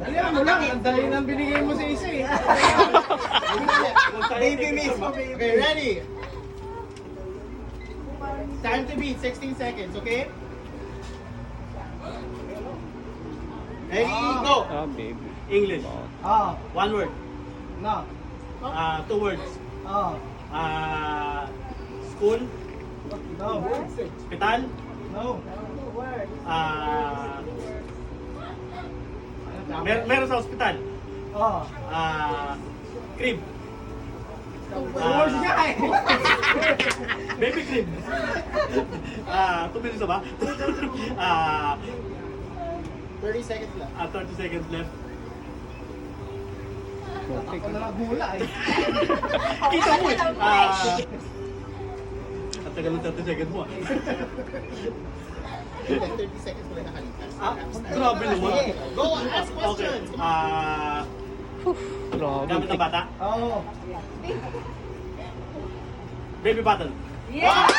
Alam mo lang, ang dali nang binigay mo sa isa eh. Baby miss. Okay, ready? Time to beat, 16 seconds, okay? Ready, go! Ah, baby. English. Ah, One word. no. Two words. Ah, School. no. Hospital. No. Meron sa hospital. Ah, Crib. words niya eh. Baby crib. 2 minutes na ba? 30 seconds left. 30 seconds left. Ako na lang hula eh. Kita mo eh. At tagal ng 30 seconds mo ah. 30 seconds mo na nakalipas. Grabe naman. Go, ask questions. Grabe. Gamit ng bata? Oo. Baby bottle. Yeah!